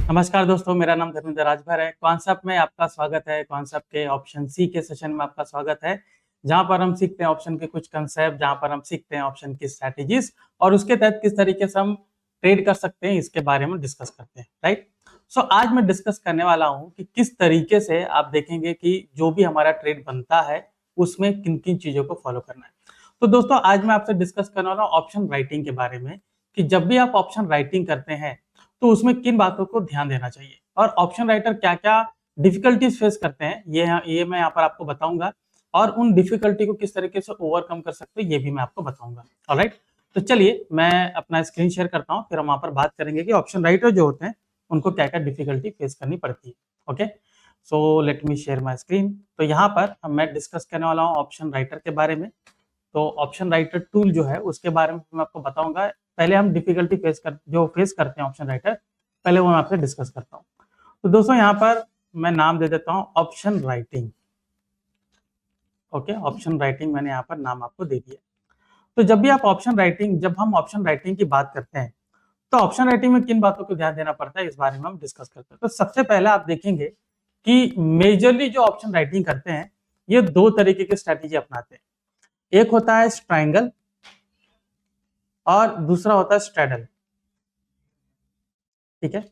नमस्कार दोस्तों, मेरा नाम धर्मेंद्र राजभर है। कॉन्सेप्ट में आपका स्वागत है। कॉन्सेप्ट के ऑप्शन सी के सेशन में आपका स्वागत है, जहां पर हम सीखते हैं ऑप्शन के कुछ कंसेप्ट, जहां पर हम सीखते हैं ऑप्शन की स्ट्रैटेजीज और उसके तहत किस तरीके से हम ट्रेड कर सकते हैं, इसके बारे में डिस्कस करते हैं। राइट। सो आज मैं डिस्कस करने वाला हूं कि किस तरीके से आप देखेंगे कि जो भी हमारा ट्रेड बनता है उसमें किन किन चीजों को फॉलो करना है। तो दोस्तों, आज मैं आपसे डिस्कस करने वाला हूं ऑप्शन राइटिंग के बारे में, कि जब भी आप ऑप्शन राइटिंग करते हैं तो उसमें किन बातों को ध्यान देना चाहिए और ऑप्शन राइटर क्या क्या डिफिकल्टीज फेस करते हैं, ये मैं यहाँ पर आपको बताऊंगा और उन डिफिकल्टी को किस तरीके से ओवरकम कर सकते हैं ये भी मैं आपको बताऊंगा। ऑलराइट। तो चलिए मैं अपना स्क्रीन शेयर करता हूँ, फिर हम वहां पर बात करेंगे कि ऑप्शन राइटर जो होते हैं उनको क्या क्या डिफिकल्टी फेस करनी पड़ती है। Okay, so let me share my screen. तो यहाँ पर मैं डिस्कस करने वाला हूँ ऑप्शन राइटर के बारे में। तो ऑप्शन राइटर टूल जो है उसके बारे में मैं आपको बताऊंगा। पहले हम डिफिकल्टी जो फेस करते हैं ऑप्शन राइटर, पहले वो मैं आपसे डिस्कस करता हूँ। तो दोस्तों, यहाँ पर मैं नाम दे देता हूँ option writing. Okay, option writing मैंने यहाँ पर नाम आपको दे दिया। तो जब हम ऑप्शन राइटिंग की बात करते हैं तो ऑप्शन राइटिंग में किन बातों को ध्यान देना पड़ता है, इस बारे में हम डिस्कस करते हैं। तो सबसे पहले आप देखेंगे कि मेजरली जो ऑप्शन राइटिंग करते हैं ये दो तरीके की स्ट्रेटेजी अपनाते हैं। एक होता है स्ट्रायंगल और दूसरा होता है स्ट्रैडल। ठीक है,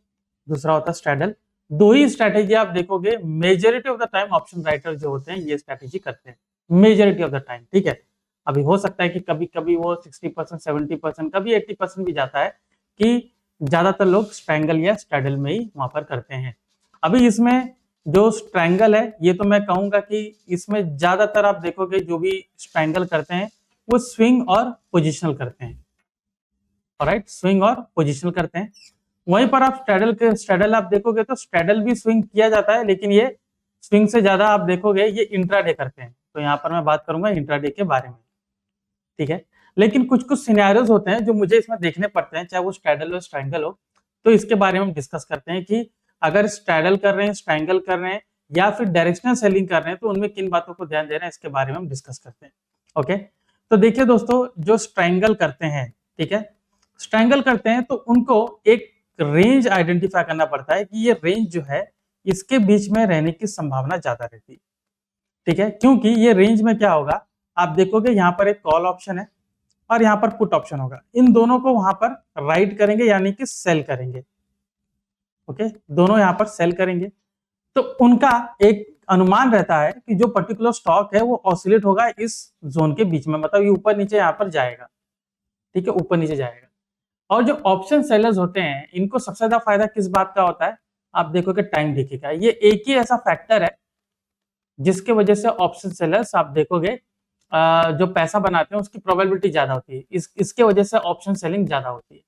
दूसरा होता है स्ट्रैडल। दो ही स्ट्रैटेजी आप देखोगे majority of the time option writer जो होते हैं ये स्ट्रैटेजी करते हैं, मेजोरिटी ऑफ द टाइम। ठीक है, अभी हो सकता है कि कभी कभी वो 60%, 70%, कभी 80% भी जाता है कि ज्यादातर लोग स्ट्रैंगल या स्ट्रैडल में ही वहां पर करते हैं। अभी इसमें जो स्ट्रैंगल है ये तो मैं कहूंगा कि इसमें ज्यादातर आप देखोगे जो भी स्ट्रैंगल करते हैं वो स्विंग और पोजिशनल करते हैं। ऑलराइट, स्विंग और पोजिशनल करते हैं। वहीं पर आप स्ट्रैडल आप देखोगे तो स्ट्रैडल भी स्विंग किया जाता है, लेकिन ये स्विंग से ज्यादा आप देखोगे ये इंट्राडे करते हैं। तो यहाँ पर मैं बात करूंगा इंट्राडे के बारे में। ठीक है, लेकिन कुछ कुछ सिनेरियोज होते हैं जो मुझे इसमें देखने पड़ते हैं, चाहे वो स्ट्रैडल हो स्ट्रैंगल हो। तो इसके बारे में हम डिस्कस करते हैं कि अगर स्ट्रैडल कर रहे हैं, स्ट्रैंगल कर रहे हैं या फिर डायरेक्शनल सेलिंग कर रहे हैं तो उनमें किन बातों को ध्यान देना है, इसके बारे में हम डिस्कस करते हैं। ओके, तो देखिए दोस्तों, जो स्ट्रैंगल करते हैं, ठीक है, स्ट्रैंगल करते हैं तो उनको एक रेंज आइडेंटिफाई करना पड़ता है कि ये रेंज जो है इसके बीच में रहने की संभावना ज्यादा रहती है। ठीक है, क्योंकि ये रेंज में क्या होगा, आप देखोगे यहाँ पर एक कॉल ऑप्शन है और यहाँ पर पुट ऑप्शन होगा। इन दोनों को वहां पर राइट करेंगे यानी कि सेल करेंगे। ओके, दोनों यहाँ पर सेल करेंगे तो उनका एक अनुमान रहता है कि जो पर्टिकुलर स्टॉक है वो ऑसिलेट होगा इस जोन के बीच में, मतलब ये ऊपर नीचे यहाँ पर जाएगा। ठीक है, ऊपर नीचे जाएगा। और जो ऑप्शन सेलर्स होते हैं इनको सबसे ज्यादा फायदा किस बात का होता है, आप देखोगे टाइम डीके का। ये एक ही ऐसा फैक्टर है जिसके वजह से ऑप्शन सेलर्स आप देखोगे जो पैसा बनाते हैं उसकी प्रोबेबिलिटी ज्यादा होती है। इसके वजह से ऑप्शन सेलिंग ज्यादा होती है।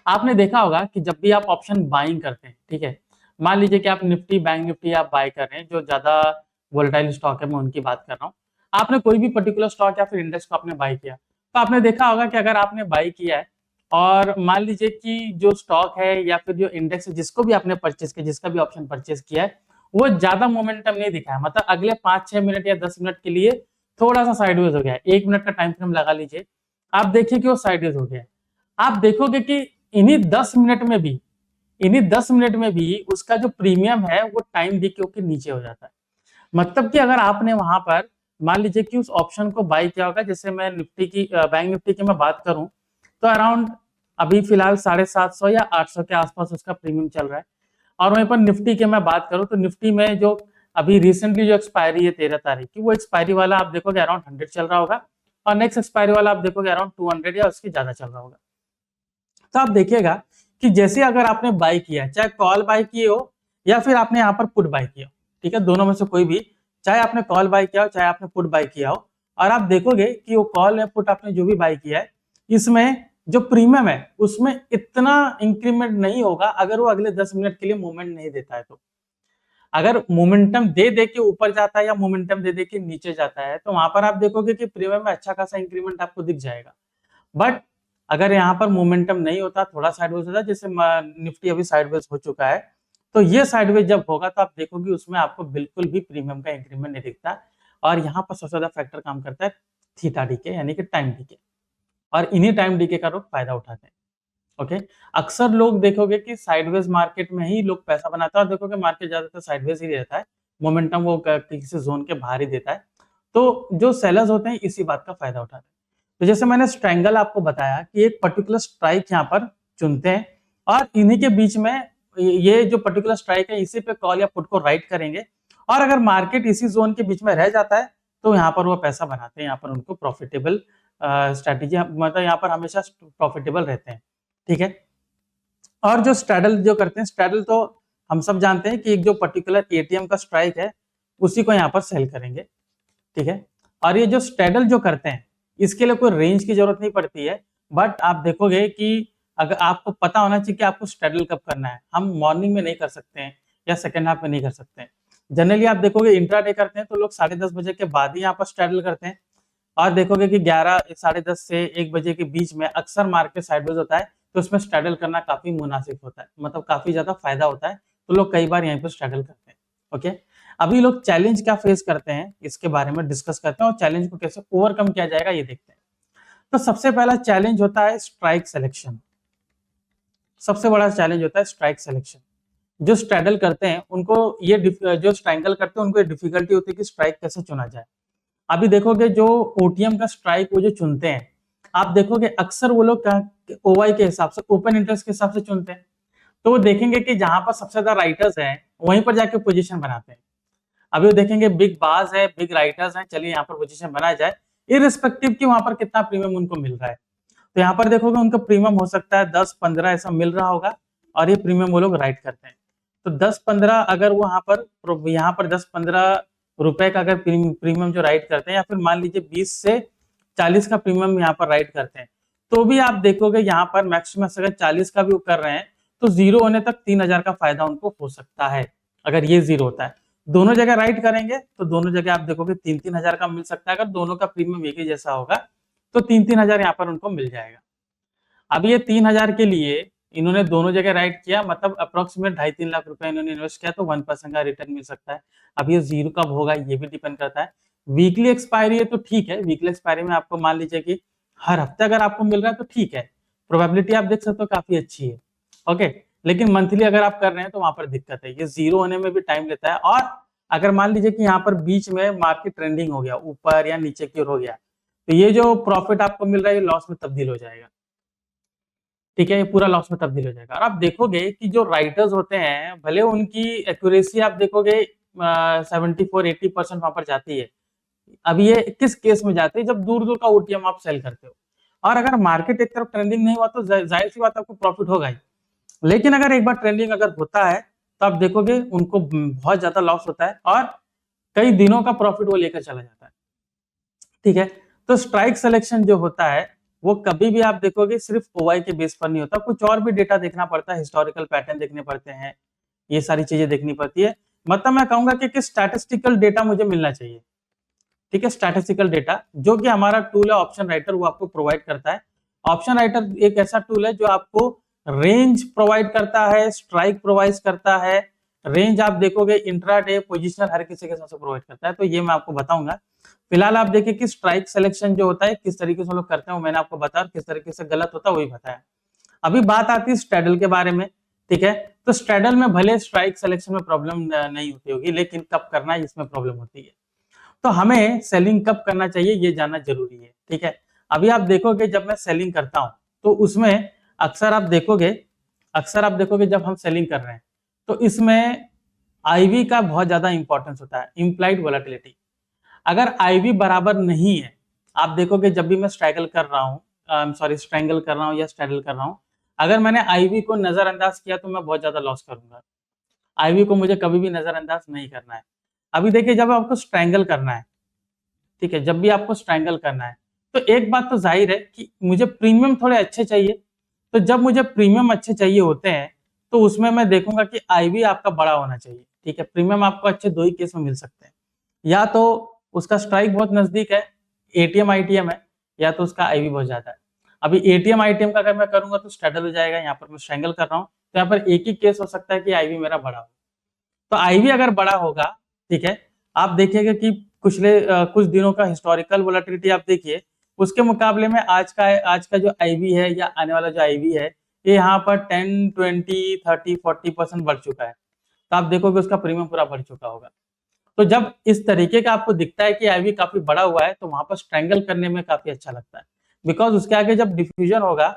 आपने देखा होगा कि जब भी आप ऑप्शन बाइंग करते हैं, ठीक है, मान लीजिए कि आप निफ्टी, बैंक निफ्टी आप बाय कर रहे हैं, जो ज्यादा वोलेटाइल स्टॉक है मैं उनकी बात कर रहा हूँ। आपने कोई भी पर्टिकुलर स्टॉक या फिर इंडेक्स को आपने बाय किया तो आपने देखा होगा कि अगर आपने बाय किया है और मान लीजिए कि जो स्टॉक है या फिर जो इंडेक्स है जिसको भी आपने परचेस किया, जिसका भी ऑप्शन परचेस किया है, वो ज्यादा मोमेंटम नहीं दिखा है, मतलब अगले 5-6 मिनट या 10 मिनट के लिए थोड़ा सा साइडवेज हो गया है। 1 मिनट का टाइम फ्रेम लगा लीजिए, आप देखिए कि वो साइडवेज हो गया है। आप देखोगे कि इन्हीं 10 मिनट में भी उसका जो प्रीमियम है वो टाइम डीके के नीचे हो जाता है। मतलब कि अगर आपने वहां पर मान लीजिए कि उस ऑप्शन को बाय किया होगा, जैसे मैं निफ्टी की बैंक निफ्टी की मैं बात करूं तो अराउंड अभी फिलहाल 750 या 800 के आसपास उसका प्रीमियम चल रहा है। और वहीं पर निफ्टी की मैं बात करूं तो निफ्टी में जो अभी रिसेंटली जो एक्सपायरी है 13 तारीख की, वो एक्सपायरी वाला आप देखोगे अराउंड 100 चल रहा होगा और नेक्स्ट एक्सपायरी वाला आप देखोगे अराउंड 200 या उसके ज्यादा चल रहा होगा। तो आप देखिएगा कि जैसे अगर आपने बाय किया, चाहे कॉल बाय किए हो या फिर आपने यहाँ पर पुट बाय किया हो, ठीक है, दोनों में से कोई भी, चाहे आपने कॉल बाय किया हो चाहे आपने पुट बाय किया हो, और आप देखोगे कि वो कॉल या पुट आपने जो भी बाय किया है इसमें जो प्रीमियम है उसमें इतना इंक्रीमेंट नहीं होगा अगर वो अगले 10 मिनट के लिए मूवमेंट नहीं देता है। तो अगर मोमेंटम दे दे के ऊपर जाता है या मोमेंटम दे दे के नीचे जाता है तो वहां पर आप देखोगे कि प्रीमियम में अच्छा खासा इंक्रीमेंट आपको दिख जाएगा। बट अगर यहाँ पर मोमेंटम नहीं होता, थोड़ा साइडवेज होता, जैसे निफ्टी अभी साइडवेज हो चुका है, तो ये साइडवेज जब होगा तो आप देखोगे उसमें आपको बिल्कुल भी प्रीमियम का इंक्रीमेंट नहीं दिखता। और यहाँ पर सबसे ज्यादा फैक्टर काम करता है थीटा डीके यानी कि टाइम डीके, और इन्हीं टाइम डीके का लोग फायदा उठाते हैं। ओके। अक्सर लोग देखोगे कि साइडवेज मार्केट में ही लोग पैसा बनाता है और देखोगे मार्केट ज्यादातर साइडवेज ही रहता है, मोमेंटम वो किसी जोन के बाहर ही देता है। तो जो सेलर्स होते हैं इसी बात का फायदा उठाते हैं। तो जैसे मैंने स्ट्रैंगल आपको बताया कि एक पर्टिकुलर स्ट्राइक यहाँ पर चुनते हैं और इन्हीं के बीच में ये जो पर्टिकुलर स्ट्राइक है इसी पे कॉल या पुट को राइट करेंगे और अगर मार्केट इसी जोन के बीच में रह जाता है तो यहाँ पर वो पैसा बनाते हैं, यहाँ पर उनको प्रॉफिटेबल स्ट्रेटेजी मतलब यहाँ पर हमेशा प्रॉफिटेबल रहते हैं। ठीक है। और जो स्ट्रैडल जो करते हैं, स्ट्रैडल तो हम सब जानते हैं कि एक जो पर्टिकुलर एटीएम का स्ट्राइक है उसी को यहाँ पर सेल करेंगे। ठीक है। और ये जो स्ट्रैडल जो करते हैं इसके लिए कोई रेंज की जरूरत नहीं पड़ती है, बट आप देखोगे कि अगर आपको पता होना चाहिए कि आपको स्ट्रैडल कब करना है। हम मॉर्निंग में नहीं कर सकते हैं या सेकेंड हाफ में नहीं कर सकते हैं। जनरली आप देखोगे इंट्राडे करते हैं तो लोग 10:30 बजे के बाद ही यहाँ पर स्ट्रैडल करते हैं और देखोगे कि 11 10:30 से 1 बजे के बीच में अक्सर मार्केट साइडवेज होता है तो उसमें स्ट्रैडल करना काफी मुनासिब होता है, मतलब काफी ज्यादा फायदा होता है, तो लोग कई बार यहीं पर स्ट्रगल करते हैं। ओके। अभी लोग चैलेंज क्या फेस करते हैं इसके बारे में डिस्कस करते हैं और चैलेंज को कैसे ओवरकम किया जाएगा ये देखते हैं। तो सबसे पहला चैलेंज होता है स्ट्राइक सिलेक्शन। सबसे बड़ा चैलेंज होता है स्ट्राइक सिलेक्शन। जो स्ट्रैडल करते हैं उनको ये जो स्ट्रैंगल करते हैं उनको ये डिफिकल्टी होती है कि स्ट्राइक कैसे चुना जाए। अभी देखोगे जो ओटीएम का स्ट्राइक वो जो चुनते हैं, आप देखोगे अक्सर वो लोग ओवाई के हिसाब से, ओपन इंटरेस्ट के हिसाब से चुनते हैं। तो वो देखेंगे कि जहां पर सबसे ज्यादा राइटर्स हैं वहीं पर जाके पोजीशन बनाते हैं। अभी वो देखेंगे बिग बाज है, बिग राइटर्स हैं, चलिए यहाँ पर पोजीशन बनाया जाए, इररिस्पेक्टिव कि वहां पर कितना प्रीमियम उनको मिल रहा है। तो यहाँ पर देखोगे उनका प्रीमियम हो सकता है 10-15 ऐसा मिल रहा होगा और ये प्रीमियम वो लोग राइट करते हैं। तो 10-15 अगर वो यहाँ पर 10-15 रुपए का अगर प्रीमियम जो राइट करते हैं या फिर मान लीजिए 20 से 40 का प्रीमियम यहाँ पर राइट करते हैं, तो भी आप देखोगे यहाँ पर मैक्सिमम अगर 40 का भी कर रहे हैं तो जीरो होने तक 3000 का फायदा उनको हो सकता है। अगर ये जीरो होता है, दोनों जगह राइट करेंगे तो दोनों जगह आप देखोगे 3-3 हजार का मिल सकता है। अगर दोनों का प्रीमियम एक ही जैसा होगा तो 3-3 हजार यहाँ पर उनको मिल जाएगा। अब ये 3,000 के लिए इन्होंने दोनों जगह राइट किया, मतलब अप्रोक्सीमेट 2.5-3 लाख रुपए इन्होंने इन्वेस्ट किया तो 1% का रिटर्न मिल सकता है। अब ये जीरो कब होगा ये भी डिपेंड करता है। वीकली एक्सपायरी है तो ठीक है, वीकली एक्सपायरी में आपको मान लीजिए कि हर हफ्ते अगर आपको मिल रहा है तो ठीक है, प्रोबेबिलिटी आप देख सकते हो काफी अच्छी है। ओके। लेकिन मंथली अगर आप कर रहे हैं तो वहां पर दिक्कत है, ये जीरो होने में भी टाइम लेता है। और अगर मान लीजिए कि यहाँ पर बीच में मार्केट ट्रेंडिंग हो गया, ऊपर या नीचे की ओर हो गया, तो ये जो प्रॉफिट आपको मिल रहा है ये लॉस में तब्दील हो जाएगा। ठीक है, ये पूरा लॉस में तब्दील हो जाएगा। और आप देखोगे कि जो राइटर्स होते हैं भले उनकी एक्यूरेसी आप देखोगे 74-80% वहां पर जाती है। अब ये किस केस में जाती है, जब दूर दूर का ओटीएम आप सेल करते हो और अगर मार्केट एक तरफ ट्रेंडिंग नहीं हुआ तो जाहिर सी बात आपको प्रॉफिट होगा ही। लेकिन अगर एक बार ट्रेंडिंग अगर होता है तो आप देखोगे उनको बहुत ज्यादा लॉस होता है और कई दिनों का प्रॉफिट वो लेकर चला जाता है। ठीक है। तो स्ट्राइक सिलेक्शन जो होता है वो कभी भी आप देखोगे सिर्फ ओवाई के बेस पर नहीं होता, कुछ और भी डेटा देखना पड़ता है, हिस्टोरिकल पैटर्न देखने पड़ते हैं, ये सारी चीजें देखनी पड़ती है। मतलब मैं कहूंगा कि स्टैटिस्टिकल डेटा मुझे मिलना चाहिए। ठीक है, स्टैटिस्टिकल डेटा जो कि हमारा टूल है ऑप्शन राइटर वो आपको प्रोवाइड करता है। ऑप्शन राइटर एक ऐसा टूल है जो आपको रेंज प्रोवाइड करता है, स्ट्राइक प्रोवाइड करता है। रेंज आप देखोगे इंट्राडे पोजीशनल हर किसी के साथ प्रोवाइड करता है, तो ये मैं आपको बताऊंगा। फिलहाल आप देखिए कि स्ट्राइक सिलेक्शन जो होता है किस तरीके से लोग करते हैं वो मैंने आपको बताया, किस तरीके से गलत होता है वही बताया। अभी बात आती है स्ट्रैडल के बारे में। ठीक है, तो स्ट्रैडल में भले स्ट्राइक सिलेक्शन में प्रॉब्लम नहीं होती होगी, लेकिन कब करना है इसमें प्रॉब्लम होती है। तो हमें सेलिंग कब करना चाहिए ये जानना जरूरी है। ठीक है, अभी आप देखोगे जब मैं सेलिंग करता हूं तो उसमें अक्सर आप देखोगे जब हम सेलिंग कर रहे हैं तो इसमें आईवी का बहुत ज्यादा इंपॉर्टेंस होता है, इम्प्लाइड वोलेटिलिटी। अगर आईवी बराबर नहीं है, आप देखोगे जब भी मैं स्ट्रैगल कर रहा हूँ स्ट्रैंगल कर रहा हूँ या स्ट्रैगल कर रहा हूँ, अगर मैंने आईवी को नजरअंदाज किया तो मैं बहुत ज्यादा लॉस करूंगा। आईवी को मुझे कभी भी नजरअंदाज नहीं करना है। अभी देखिए जब आपको स्ट्रैंगल करना है, ठीक है, जब भी आपको स्ट्रैंगल करना है तो एक बात तो जाहिर है कि मुझे प्रीमियम थोड़े अच्छे चाहिए। तो जब मुझे प्रीमियम अच्छे चाहिए होते हैं तो उसमें मैं देखूंगा कि आईवी आपका बड़ा होना चाहिए। ठीक है, प्रीमियम आपको अच्छे दो ही केस में मिल सकते हैं, या तो उसका स्ट्राइक बहुत नजदीक है, एटीएम आईटीएम है, या तो उसका आईवी बहुत ज्यादा है। अभी एटीएम आईटीएम का अगर मैं करूंगा तो स्ट्रैडल हो जाएगा, यहाँ पर मैं स्ट्रैंगल कर रहा हूँ तो यहाँ पर एक ही केस हो सकता है कि आईवी मेरा बड़ा हो। तो आईवी अगर बड़ा होगा, ठीक है, आप देखिएगा कि कुछ दिनों का हिस्टोरिकल वोलेटिलिटी आप देखिए, उसके मुकाबले में आज का जो आईवी है या आने वाला जो आईवी है ये यहाँ पर 10, 20, 30, 40% बढ़ चुका है, तो आप देखोगे उसका प्रीमियम पूरा बढ़ चुका होगा। तो जब इस तरीके का आपको दिखता है कि आईवी काफी बड़ा हुआ है, तो वहां पर स्ट्रैंगल करने में काफी अच्छा लगता है, बिकॉज उसके आगे जब डिफ्यूजन होगा,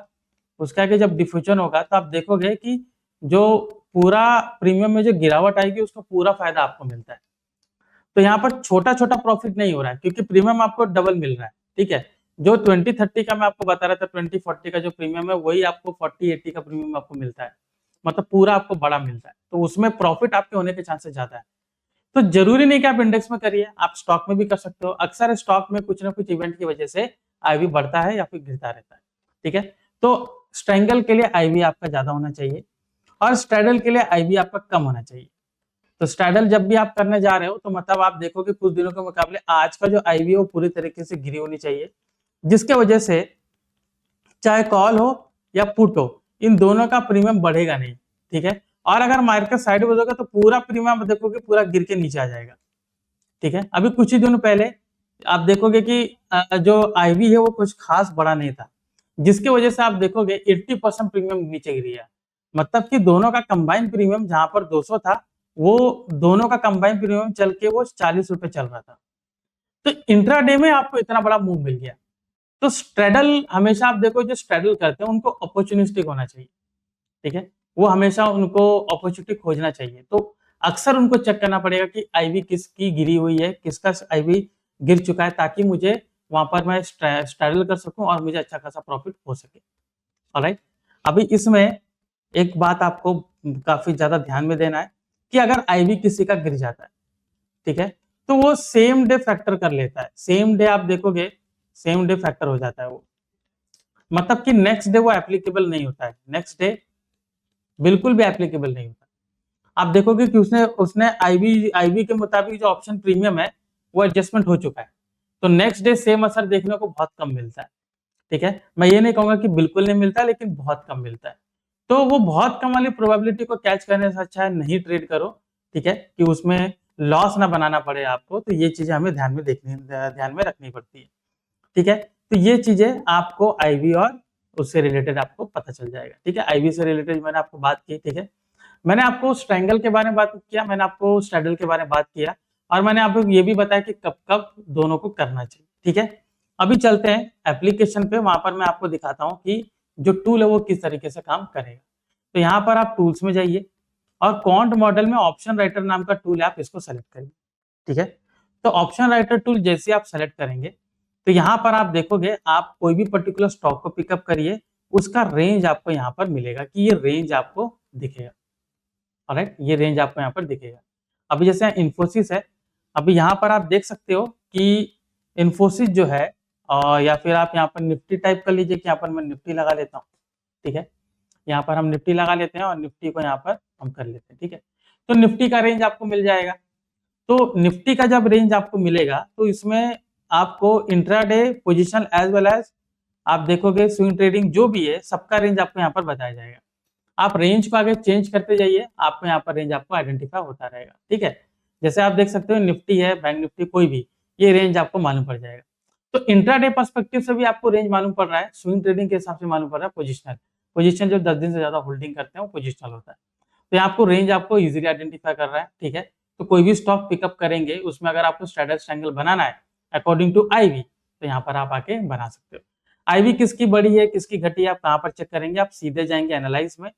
तो आप देखोगे कि जो पूरा प्रीमियम में जो गिरावट आएगी उसका पूरा फायदा आपको मिलता है। तो यहाँ पर छोटा छोटा प्रॉफिट नहीं हो रहा है, क्योंकि प्रीमियम आपको डबल मिल रहा है, ठीक है। जो 20-30 का मैं आपको बता रहा था, 20-40 का जो प्रीमियम है, वही आपको 40-80 का प्रीमियम आपको मिलता है, मतलब पूरा आपको बड़ा मिलता है, तो उसमें प्रॉफिट आपके होने के चांसेस ज्यादा है। तो जरूरी नहीं कि आप इंडेक्स में करिए, आप स्टॉक में भी कर सकते हो। अक्सर स्टॉक में कुछ ना कुछ इवेंट की वजह से आईवी बढ़ता है या फिर गिरता रहता है, ठीक है। तो स्ट्रैंगल के लिए आईवी आपका ज्यादा होना चाहिए और स्ट्रैडल के लिए आईवी आपका कम होना चाहिए। तो स्ट्रैडल जब भी आप करने जा रहे हो, तो मतलब आप देखोगे कुछ दिनों के मुकाबले आज का जो आईवी है वो पूरी तरीके से गिरी होनी चाहिए, जिसके वजह से चाहे कॉल हो या पुट हो, इन दोनों का प्रीमियम बढ़ेगा नहीं, ठीक है। और अगर मार्केट साइडवेज होगा तो पूरा प्रीमियम देखोगे पूरा गिर के नीचे आ जाएगा, ठीक है। अभी कुछ ही दिनों पहले आप देखोगे कि जो आईवी है वो कुछ खास बड़ा नहीं था, जिसकी वजह से आप देखोगे 80% प्रीमियम नीचे गिर गया। मतलब कि दोनों का कंबाइन प्रीमियम जहां पर 200 था, वो दोनों का कंबाइन प्रीमियम चल के वो 40 रुपए चल रहा था। तो इंट्राडे में आपको इतना बड़ा मूव मिल गया। तो स्ट्रेडल हमेशा आप देखो, जो स्ट्रेडल करते हैं उनको अपॉर्चुनिस्टिक होना चाहिए, ठीक है। वो हमेशा उनको अपॉर्चुनिटी खोजना चाहिए। तो अक्सर उनको चेक करना पड़ेगा कि आईवी किसकी गिरी हुई है, किसका आईवी गिर चुका है, ताकि मुझे वहां पर मैं स्ट्रेडल कर सकूं और मुझे अच्छा खासा प्रॉफिट हो सके। ऑलराइट, अभी इसमें एक बात आपको काफी ज्यादा ध्यान में देना है कि अगर आईवी किसी का गिर जाता है, ठीक है, तो वो सेम डे फैक्टर कर लेता है। सेम डे आप देखोगे सेम डे फैक्टर हो जाता है वो, मतलब कि नेक्स्ट डे वो एप्लीकेबल नहीं होता है, नेक्स्ट डे बिल्कुल भी एप्लीकेबल नहीं होता। आप देखोगे कि उसने उसने आईवी आईवी के मुताबिक जो ऑप्शन प्रीमियम है वो एडजस्टमेंट हो चुका है, तो नेक्स्ट डे सेम असर देखने को बहुत कम मिलता है, ठीक है। मैं ये नहीं कहूंगा कि बिल्कुल नहीं मिलता, लेकिन बहुत कम मिलता है। तो वो बहुत कम वाली प्रोबेबिलिटी को कैच करने से अच्छा है नहीं ट्रेड करो, ठीक है, कि उसमें लॉस ना बनाना पड़े आपको। तो ये चीजें हमें ध्यान में रखनी पड़ती है, ठीक है। तो ये चीजें आपको आईवी और उससे रिलेटेड आपको पता चल जाएगा, ठीक है। आईवी से रिलेटेड मैंने आपको बात की, ठीक है। मैंने आपको स्ट्रैंगल के बारे में बात किया, मैंने आपको स्ट्रैडल के बारे में बात किया, और मैंने आपको ये भी बताया कि कब कब दोनों को करना चाहिए, ठीक है। अभी चलते हैं एप्लीकेशन पे, वहां पर मैं आपको दिखाता हूँ कि जो टूल है वो किस तरीके से काम करेगा। तो यहाँ पर आप टूल्स में जाइए और क्वांट मॉडल में ऑप्शन राइटर नाम का टूल है, आप इसको सेलेक्ट करिए, ठीक है। तो ऑप्शन राइटर टूल जैसे आप सेलेक्ट करेंगे, तो यहाँ पर आप देखोगे आप कोई भी पर्टिकुलर स्टॉक को पिकअप करिए, उसका रेंज आपको यहाँ पर मिलेगा कि ये रेंज आपको दिखेगा। ऑलराइट, ये रेंज आपको यहाँ पर दिखेगा। अभी जैसे इन्फोसिस है, अभी यहाँ पर आप देख सकते हो कि इन्फोसिस जो है, या फिर आप यहाँ पर निफ्टी टाइप कर लीजिए कि यहाँ पर मैं निफ्टी लगा लेता हूँ, ठीक है। यहाँ पर हम निफ्टी लगा लेते हैं और निफ्टी को यहाँ पर हम कर लेते हैं, ठीक है। तो निफ्टी का रेंज आपको मिल जाएगा। तो निफ्टी का जब रेंज आपको मिलेगा, तो इसमें आपको intraday position as well as आप देखोगे स्विंग ट्रेडिंग जो भी है, सबका रेंज आपको यहाँ पर बताया जाएगा। आप रेंज को आगे चेंज करते जाइए, आपको यहाँ पर रेंज आपको आइडेंटिफाई होता रहेगा, ठीक है। जैसे आप देख सकते हो निफ्टी है, बैंक निफ्टी, कोई भी, ये रेंज आपको मालूम पड़ जाएगा। तो इंट्राडे पर्सपेक्टिव से भी आपको रेंज मालूम पड़ रहा है, स्विंग ट्रेडिंग के हिसाब से मालूम पड़ रहा है पोजिशनल। पोजीशन जो 10 दिन से ज्यादा होल्डिंग करते हैं वो पोजिशनल होता है। तो यहाँ आपको रेंज आपको इजीली आइडेंटिफाई कर रहा है, ठीक है। तो कोई भी स्टॉक पिकअप करेंगे, उसमें अगर आपको स्ट्रैडल ट्रायंगल बनाना है अकॉर्डिंग टू आईवी, तो यहाँ पर आप आके बना सकते हो। आईवी किसकी बड़ी है किसकी घटी है, आप कहाँ पर चेक करेंगे, आप सीधे जाएंगे एनालाइज में,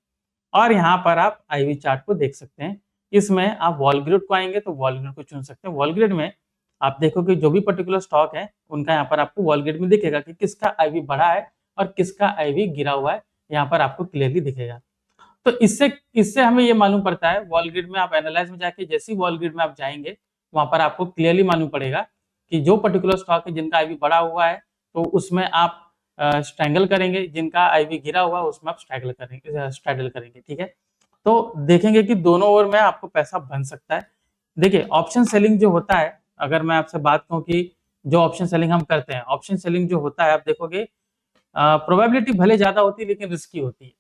और यहाँ पर आप आईवी चार्ट को देख सकते हैं। इसमें आप वॉल ग्रिड को आएंगे तो वॉल ग्रिड को चुन सकते हैं। वॉल ग्रिड में आप देखोगे जो भी पर्टिकुलर स्टॉक है उनका यहाँ पर आपको वॉल ग्रिड में दिखेगा कि किसका आईवी बढ़ा है और किसका आईवी गिरा हुआ है, यहाँ पर आपको क्लियरली दिखेगा। तो इससे इससे हमें ये मालूम पड़ता है, वॉल ग्रिड में आप एनालाइज में जाके जैसे ही वॉल ग्रिड में आप जाएंगे, वहां पर आपको क्लियरली मालूम पड़ेगा कि जो पर्टिकुलर स्टॉक है जिनका आईवी बढ़ा हुआ है, तो उसमें आप स्ट्रैंगल करेंगे, जिनका आईवी गिरा हुआ है उसमें आप स्ट्रैडल करेंगे, ठीक है। तो देखेंगे कि दोनों ओर में आपको पैसा बन सकता है। देखिए ऑप्शन सेलिंग जो होता है, अगर मैं आपसे बात कहूँ कि जो ऑप्शन सेलिंग हम करते हैं, ऑप्शन सेलिंग जो होता है आप देखोगे प्रोबेबिलिटी भले ज्यादा होती है लेकिन रिस्की होती है,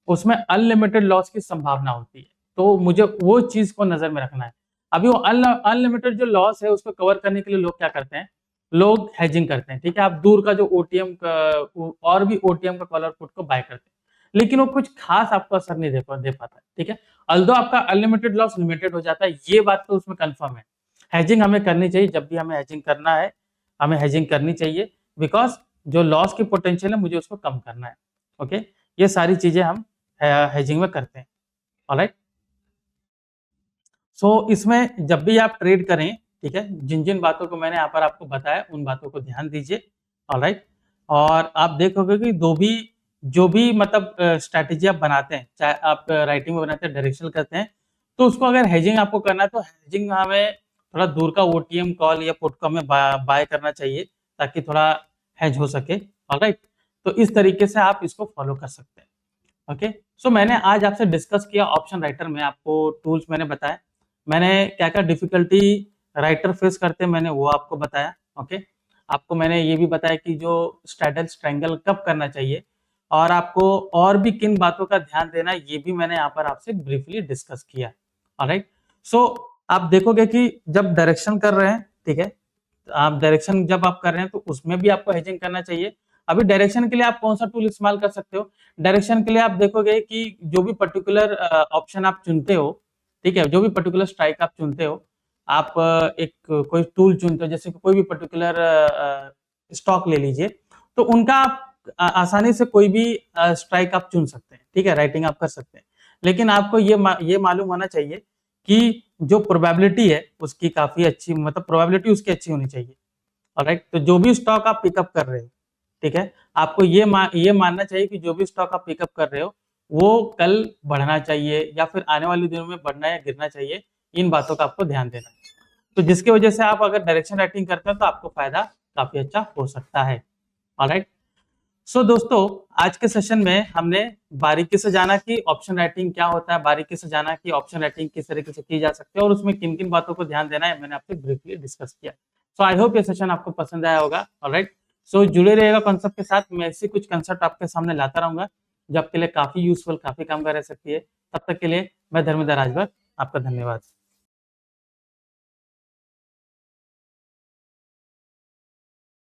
उसमें अनलिमिटेड लॉस की संभावना होती है। तो मुझे वो चीज को नजर में रखना है। अभी वो अनलिमिटेड जो लॉस है उसको कवर करने के लिए लोग क्या करते हैं, लोग हेजिंग करते हैं, ठीक है। आप दूर का जो ओटीएम का और भी ओटीएम का कॉलर पुट को बाय करते हैं। लेकिन वो कुछ खास आपको असर नहीं दे पाता है, ठीक है। अल्दो आपका अनलिमिटेड लॉस लिमिटेड हो जाता है, ये बात तो उसमें कंफर्म है। हेजिंग हमें करनी चाहिए, जब भी हमें हेजिंग करना है हमें हेजिंग करनी चाहिए, बिकॉज जो लॉस की पोटेंशियल है मुझे उसको कम करना है। ओके, ये सारी चीजें हम हेजिंग में करते हैं। ऑलराइट, सो इसमें जब भी आप ट्रेड करें, ठीक है, जिन जिन बातों को मैंने यहाँ पर आपको बताया उन बातों को ध्यान दीजिए। ऑलराइट, और आप देखोगे कि जो भी मतलब स्ट्रैटेजी आप बनाते हैं, चाहे आप राइटिंग में बनाते हैं, डायरेक्शनल करते हैं, तो उसको अगर हेजिंग आपको करना है तो हेजिंग हमें थोड़ा दूर का ओटीएम कॉल या पुट को हमें बाय करना चाहिए, ताकि थोड़ा हेज हो सके। ऑलराइट, तो इस तरीके से आप इसको फॉलो कर सकते हैं। ओके, सो मैंने आज आपसे डिस्कस किया ऑप्शन राइटर में, आपको टूल्स मैंने बताया, मैंने क्या क्या डिफिकल्टी राइटर फेस करते हैं मैंने वो आपको बताया। ओके, आपको मैंने ये भी बताया कि जो स्ट्रैडल स्ट्रैंगल कब करना चाहिए, और आपको और भी किन बातों का ध्यान देना है ये भी मैंने यहाँ पर आपसे ब्रीफली डिस्कस किया। ऑलराइट, सो आप देखोगे कि जब डायरेक्शन कर रहे हैं, ठीक है, आप डायरेक्शन जब आप कर रहे हैं तो उसमें भी आपको हेजिंग करना चाहिए। अभी डायरेक्शन के लिए आप कौन सा टूल इस्तेमाल कर सकते हो? डायरेक्शन के लिए आप देखोगे कि जो भी पर्टिकुलर ऑप्शन आप चुनते हो, ठीक है, जो भी पर्टिकुलर स्ट्राइक आप चुनते हो, आप एक कोई टूल चुनते हो, जैसे कोई भी पर्टिकुलर स्टॉक ले लीजिए, तो उनका आप आसानी से कोई भी स्ट्राइक आप चुन सकते हैं, ठीक है, राइटिंग आप कर सकते हैं। लेकिन आपको ये मालूम होना चाहिए कि जो प्रोबेबिलिटी है उसकी काफी अच्छी, मतलब प्रोबेबिलिटी उसकी अच्छी होनी चाहिए। ऑलराइट, तो जो भी स्टॉक आप पिकअप कर रहे हो, ठीक है, आपको ये मानना चाहिए कि जो भी स्टॉक आप पिकअप कर रहे हो वो कल बढ़ना चाहिए या फिर आने वाले दिनों में बढ़ना या गिरना चाहिए, इन बातों का आपको ध्यान देना है। तो जिसकी वजह से आप अगर डायरेक्शन राइटिंग करते हैं तो आपको फायदा काफी अच्छा हो सकता है। ऑलराइट, सो दोस्तों, आज के सेशन में हमने बारीकी से जाना कि ऑप्शन राइटिंग क्या होता है, बारीकी से जाना कि ऑप्शन राइटिंग किस तरीके से की जा सकती है और उसमें किन किन बातों को ध्यान देना है, मैंने आपसे ब्रीफली डिस्कस किया। सो आई होप ये सेशन आपको पसंद आया होगा। ऑलराइट, सो जुड़े रहिएगा कॉन्सेप्ट के साथ, मैं ऐसे कुछ कंसेप्ट आपके सामने लाता रहूंगा जो आपके लिए काफी यूजफुल, काफी काम कर रह सकती है। तब तक के लिए मैं धर्मेंद्र राजभर, आपका धन्यवाद।